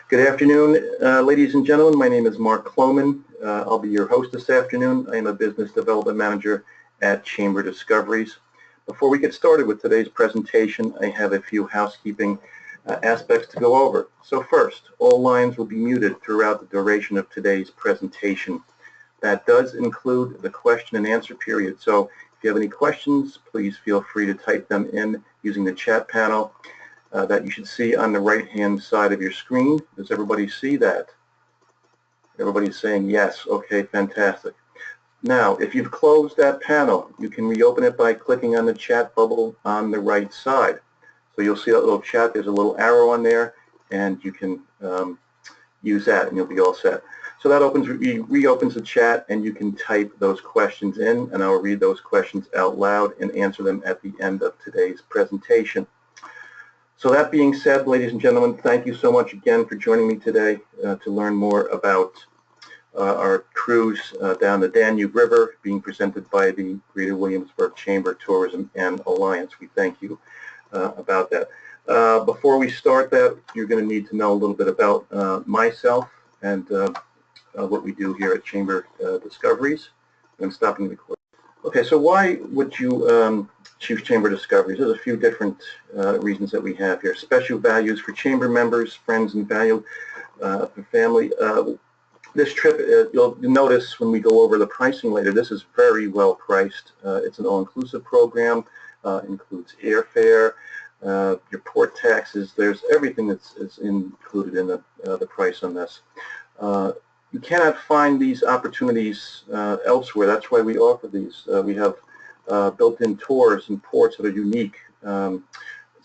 Good afternoon, ladies and gentlemen. My name is Mark Klohmann. I'll be your host this afternoon. I am a business development manager at Chamber Discoveries. Before we get started with today's presentation, I have a few housekeeping aspects to go over. So first, all lines will be muted throughout the duration of today's presentation. That does include the question and answer period. So if you have any questions, please feel free to type them in using the chat panel that you should see on the right-hand side of your screen. Does everybody see that? Everybody's saying yes. Okay, fantastic. Now, if you've closed that panel, you can reopen it by clicking on the chat bubble on the right side. So you'll see that little chat. There's a little arrow on there, and you can use that, and you'll be all set. So that reopens the chat, and you can type those questions in, and I'll read those questions out loud and answer them at the end of today's presentation. So that being said, ladies and gentlemen, thank you so much again for joining me today to learn more about our cruise down the Danube River being presented by the Greater Williamsburg Chamber Tourism and Alliance. We thank you about that. Before we start that, you're going to need to know a little bit about myself and what we do here at Chamber Discoveries. I'm stopping the recording. Okay, so why would you choose Chamber Discoveries? There's a few different reasons that we have here. Special values for Chamber members, friends, and value for family. This trip, you'll notice when we go over the pricing later, this is very well priced. It's an all-inclusive program, includes airfare, your port taxes. There's everything that's included in the price on this. You cannot find these opportunities elsewhere. That's why we offer these. We have built-in tours and ports that are unique, so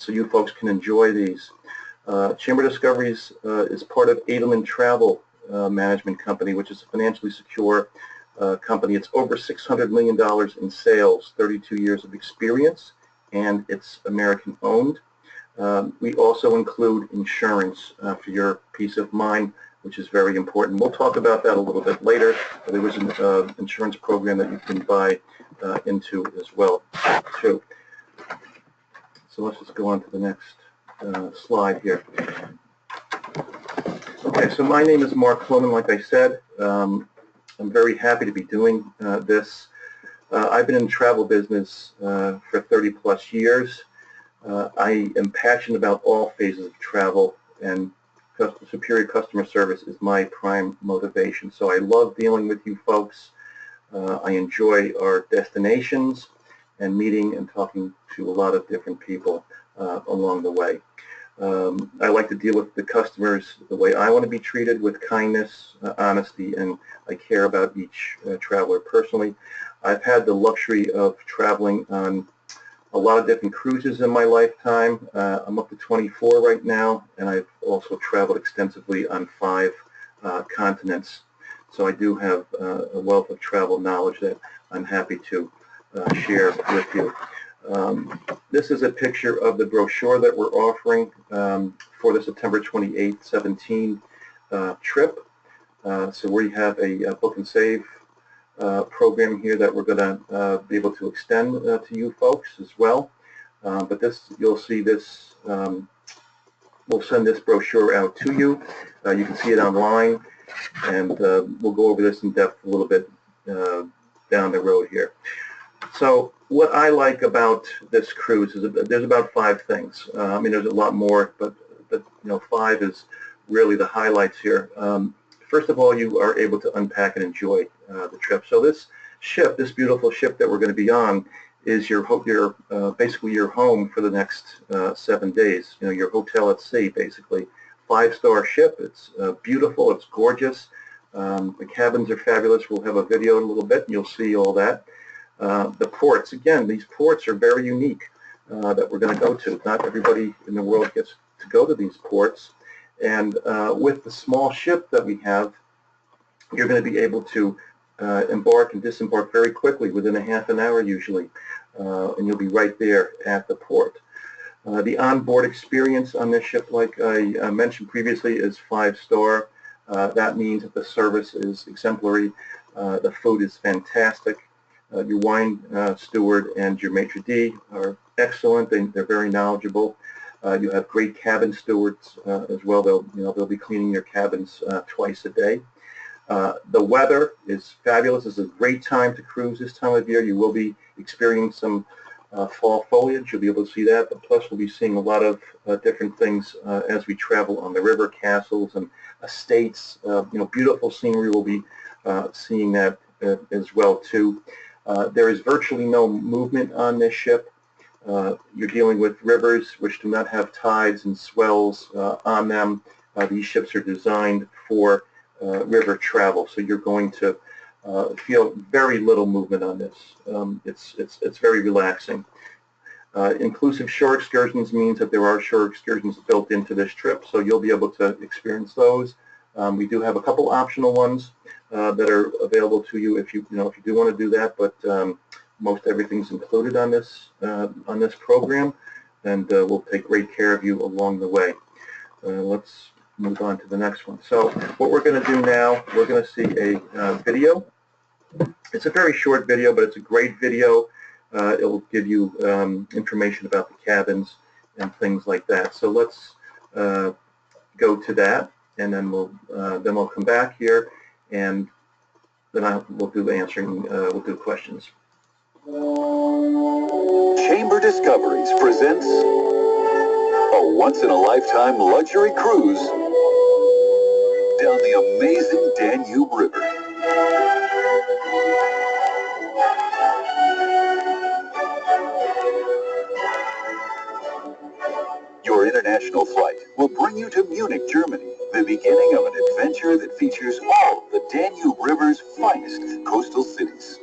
you folks can enjoy these. Chamber Discoveries is part of Edelman Travel Management Company, which is a financially secure company. It's over $600 million in sales, 32 years of experience, and it's American-owned. We also include insurance for your peace of mind, which is very important. We'll talk about that a little bit later. There was an insurance program that you can buy into as well, too. So let's just go on to the next slide here. Okay, so my name is Mark Klohmann, like I said. I'm very happy to be doing this. I've been in the travel business for 30-plus years. I am passionate about all phases of travel, and superior customer service is my prime motivation. So I love dealing with you folks. I enjoy our destinations and meeting and talking to a lot of different people along the way. I like to deal with the customers the way I want to be treated, with kindness, honesty, and I care about each traveler personally. I've had the luxury of traveling on a lot of different cruises in my lifetime. I'm up to 24 right now, and I've also traveled extensively on 5 continents. So I do have a wealth of travel knowledge that I'm happy to share with you. This is a picture of the brochure that we're offering for the September 28th, 17 trip. So we have a book and save program here that we're going to be able to extend to you folks as well. But this, you'll see this, we'll send this brochure out to you. You can see it online, and we'll go over this in depth a little bit down the road here. So what I like about this cruise is that there's about 5 things. I mean, there's a lot more, but 5 is really the highlights here. First of all, you are able to unpack and enjoy the trip. So this ship, this beautiful ship that we're going to be on, is basically your home for the next 7 days. Your hotel at sea, basically. 5-star ship. It's beautiful. It's gorgeous. The cabins are fabulous. We'll have a video in a little bit, and you'll see all that. The ports, again, these ports are very unique that we're going to go to. Not everybody in the world gets to go to these ports. And with the small ship that we have, you're going to be able to embark and disembark very quickly, within a half an hour usually, and you'll be right there at the port. The onboard experience on this ship, like I mentioned previously, is 5-star. That means that the service is exemplary. The food is fantastic. Your wine steward and your maitre d' are excellent. They're very knowledgeable. You have great cabin stewards as well. They'll be cleaning your cabins twice a day. The weather is fabulous. It's a great time to cruise this time of year. You will be experiencing some fall foliage. You'll be able to see that, but plus we'll be seeing a lot of different things as we travel on the river, castles and estates. Beautiful scenery. We'll be seeing that as well too. There is virtually no movement on this ship. You're dealing with rivers which do not have tides and swells on them. These ships are designed for river travel, so you're going to feel very little movement on this. It's very relaxing. Inclusive shore excursions means that there are shore excursions built into this trip, so you'll be able to experience those. We do have a couple optional ones that are available to you if you do want to do that, but most everything's included on this program, and we'll take great care of you along the way. Let's move on to the next one. So what we're going to do now, we're going to see a video. It's a very short video, but it's a great video. It will give you information about the cabins and things like that. So let's go to that, and then we'll come back here, and then we'll do questions. Chamber Discoveries presents a once-in-a-lifetime luxury cruise down the amazing Danube River. Your international flight will bring you to Munich, Germany, the beginning of an adventure that features all the Danube River's finest coastal cities.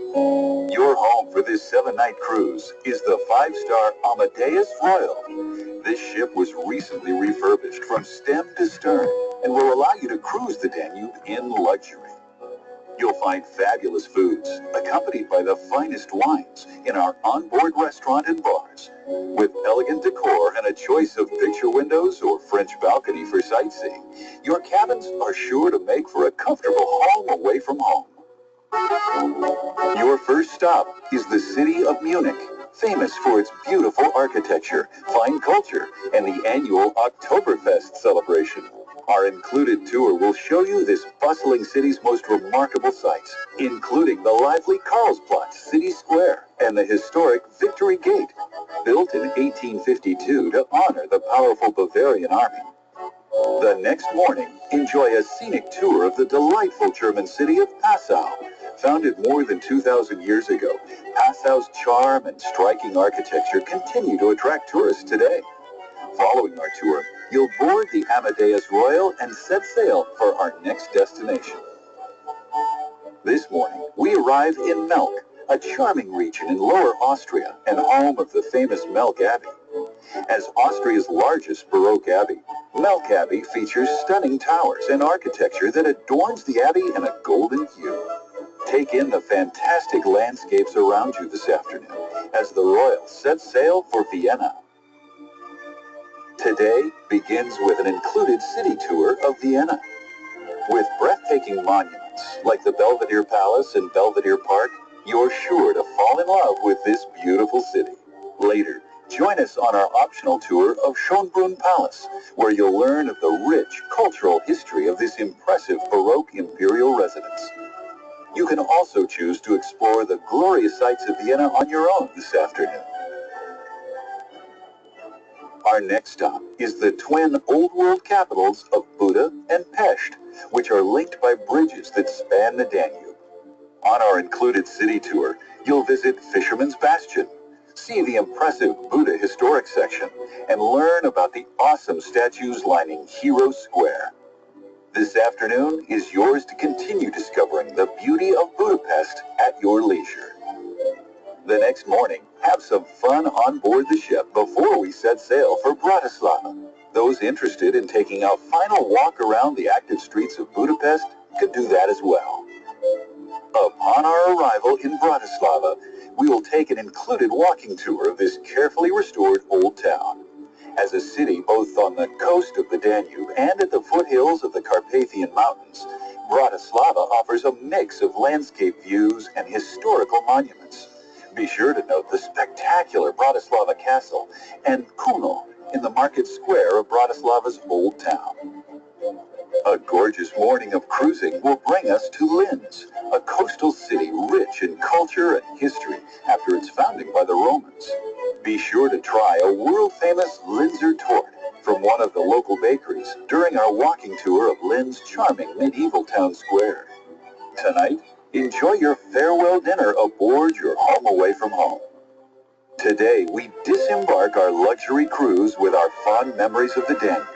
Your home for this 7-night cruise is the 5-star Amadeus Royal. This ship was recently refurbished from stem to stern and will allow you to cruise the Danube in luxury. You'll find fabulous foods, accompanied by the finest wines, in our onboard restaurant and bars. With elegant decor and a choice of picture windows or French balcony for sightseeing, your cabins are sure to make for a comfortable home away from home. Your first stop is the city of Munich, famous for its beautiful architecture, fine culture, and the annual Oktoberfest celebration. Our included tour will show you this bustling city's most remarkable sights, including the lively Karlsplatz City Square and the historic Victory Gate, built in 1852 to honor the powerful Bavarian army. The next morning, enjoy a scenic tour of the delightful German city of Passau. Founded more than 2,000 years ago, Passau's charm and striking architecture continue to attract tourists today. Following our tour, you'll board the Amadeus Royal and set sail for our next destination. This morning, we arrive in Melk, a charming region in Lower Austria and home of the famous Melk Abbey. As Austria's largest Baroque abbey, Melk Abbey features stunning towers and architecture that adorns the abbey in a golden hue. Take in the fantastic landscapes around you this afternoon as the Royal sets sail for Vienna. Today begins with an included city tour of Vienna. With breathtaking monuments like the Belvedere Palace and Belvedere Park, you're sure to fall in love with this beautiful city. Later, join us on our optional tour of Schönbrunn Palace, where you'll learn of the rich cultural history of this impressive Baroque imperial residence. You can also choose to explore the glorious sights of Vienna on your own this afternoon. Our next stop is the twin Old World capitals of Buda and Pest, which are linked by bridges that span the Danube. On our included city tour, you'll visit Fisherman's Bastion, see the impressive Buda historic section, and learn about the awesome statues lining Hero Square. This afternoon is yours to continue discovering the beauty of Budapest at your leisure. The next morning, have some fun on board the ship before we set sail for Bratislava. Those interested in taking a final walk around the active streets of Budapest could do that as well. Upon our arrival in Bratislava, we will take an included walking tour of this carefully restored old town. As a city both on the coast of the Danube and at the foothills of the Carpathian Mountains, Bratislava offers a mix of landscape views and historical monuments. Be sure to note the spectacular Bratislava Castle and Kunel, in the market square of Bratislava's Old Town. A gorgeous morning of cruising will bring us to Linz, a coastal city rich in culture and history after its founding by the Romans. Be sure to try a world-famous Linzer tort from one of the local bakeries during our walking tour of Linz's charming medieval town square. Tonight, enjoy your farewell dinner aboard your home away from home. Today, we disembark our luxury cruise with our fond memories of the Danube.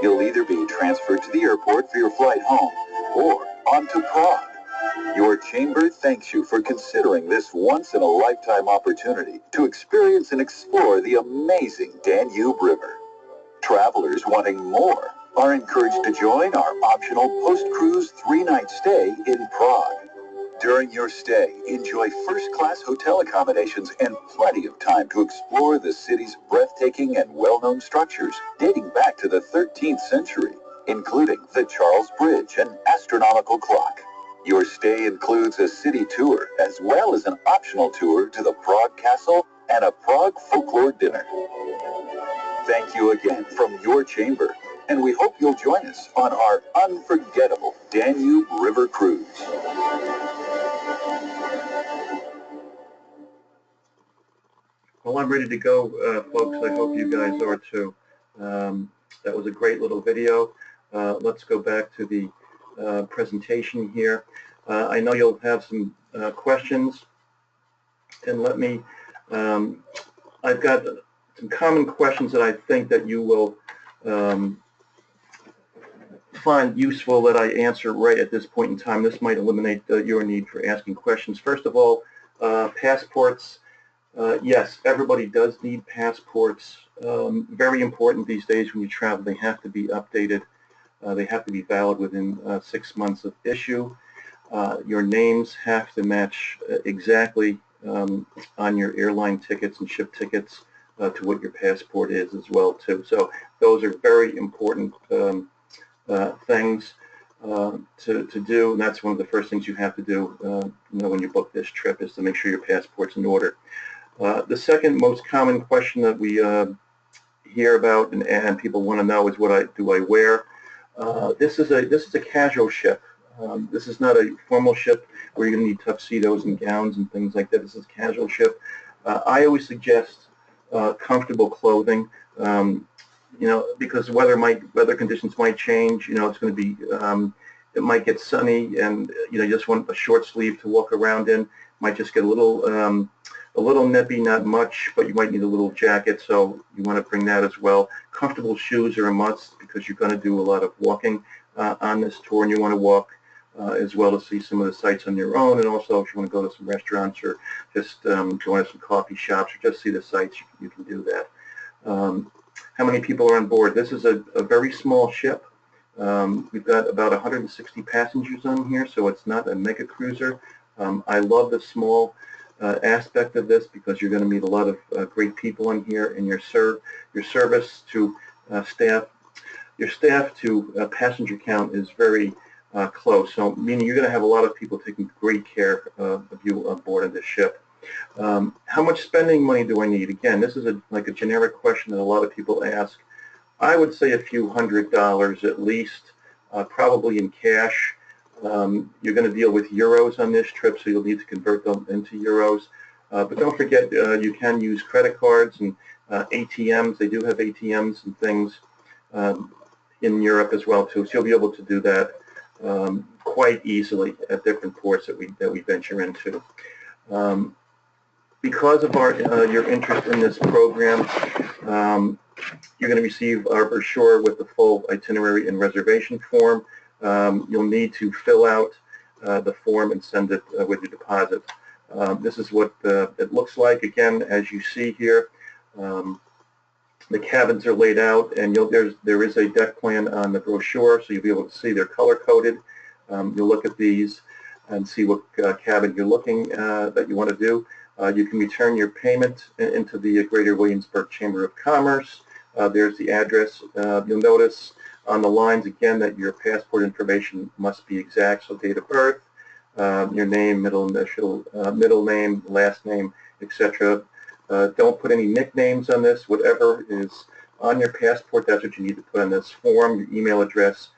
You'll either be transferred to the airport for your flight home or on to Prague. Your chamber thanks you for considering this once-in-a-lifetime opportunity to experience and explore the amazing Danube River. Travelers wanting more are encouraged to join our optional post-cruise 3-night stay in Prague. During your stay, enjoy first-class hotel accommodations and plenty of time to explore the city's breathtaking and well-known structures dating back to the 13th century, including the Charles Bridge and astronomical clock. Your stay includes a city tour as well as an optional tour to the Prague Castle and a Prague folklore dinner. Thank you again from your chamber, and we hope you'll join us on our unforgettable Danube River Cruise. Well, I'm ready to go, folks. I hope you guys are too. That was a great little video. Let's go back to the presentation here. I know you'll have some questions, and let me, I've got some common questions that I think that you will find useful that I answer right at this point in time. This might eliminate your need for asking questions. First of all, passports. Yes, everybody does need passports. Very important these days when you travel. They have to be updated. They have to be valid within 6 months of issue. Your names have to match exactly on your airline tickets and ship tickets to what your passport is as well too. So those are very important things to do, and that's one of the first things you have to do when you book this trip, is to make sure your passport's in order. The second most common question that we hear about and people want to know is what do I wear? This is a casual ship. This is not a formal ship where you're going to need tuxedos and gowns and things like that. This is a casual ship. I always suggest comfortable clothing. Because weather conditions might change. It's going to be, it might get sunny, and you just want a short sleeve to walk around in. Might just get a little nippy, not much, but you might need a little jacket, so you want to bring that as well. Comfortable shoes are a must because you're going to do a lot of walking on this tour, and you want to walk as well to see some of the sights on your own, and also if you want to go to some restaurants or just go into some coffee shops or just see the sights, you can do that. How many people are on board? This is a very small ship. We've got about 160 passengers on here, so it's not a mega cruiser. I love the small aspect of this because you're going to meet a lot of great people on here, and your service to staff, your staff to passenger count is very close. So meaning you're going to have a lot of people taking great care of you on board of this ship. How much spending money do I need? Again, this is like a generic question that a lot of people ask. I would say a few $100s at least, probably in cash. You're going to deal with euros on this trip, so you'll need to convert them into euros. But don't forget, you can use credit cards and ATMs. They do have ATMs and things in Europe as well too, so you'll be able to do that quite easily at different ports that we venture into. Because of your interest in this program, you're going to receive our brochure with the full itinerary and reservation form. You'll need to fill out the form and send it with your deposit. This is what it looks like. Again, as you see here, the cabins are laid out, and there is a deck plan on the brochure, so you'll be able to see they're color-coded. You'll look at these and see what cabin you're looking that you want to do. You can return your payment into the Greater Williamsburg Chamber of Commerce. There's the address. You'll notice on the lines again that your passport information must be exact, so date of birth, your name, middle initial, middle name, last name, etc. Don't put any nicknames on this. Whatever is On your passport, that's what you need to put on this form, your email address.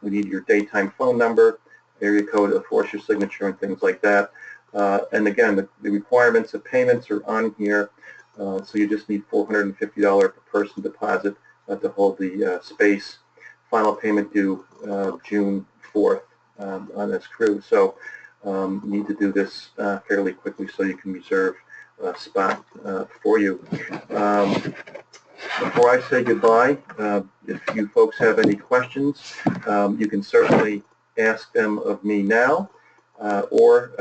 We need your daytime phone number, area code, of course, your signature and things like that. And again, the requirements of payments are on here. So you just need $450 per person deposit to hold the space. Final payment due June 4th on this crew. So you need to do this fairly quickly so you can reserve a spot for you. Before I say goodbye, if you folks have any questions, you can certainly ask them of me now, or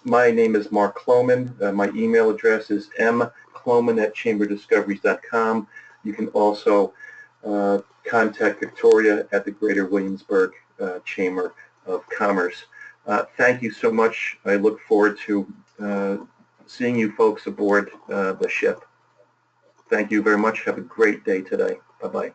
my name is Mark Klohmann. My email address is mklohmann@chamberdiscoveries.com. You can also contact Victoria at the Greater Williamsburg Chamber of Commerce. Thank you so much. I look forward to seeing you folks aboard the ship. Thank you very much. Have a great day today. Bye-bye.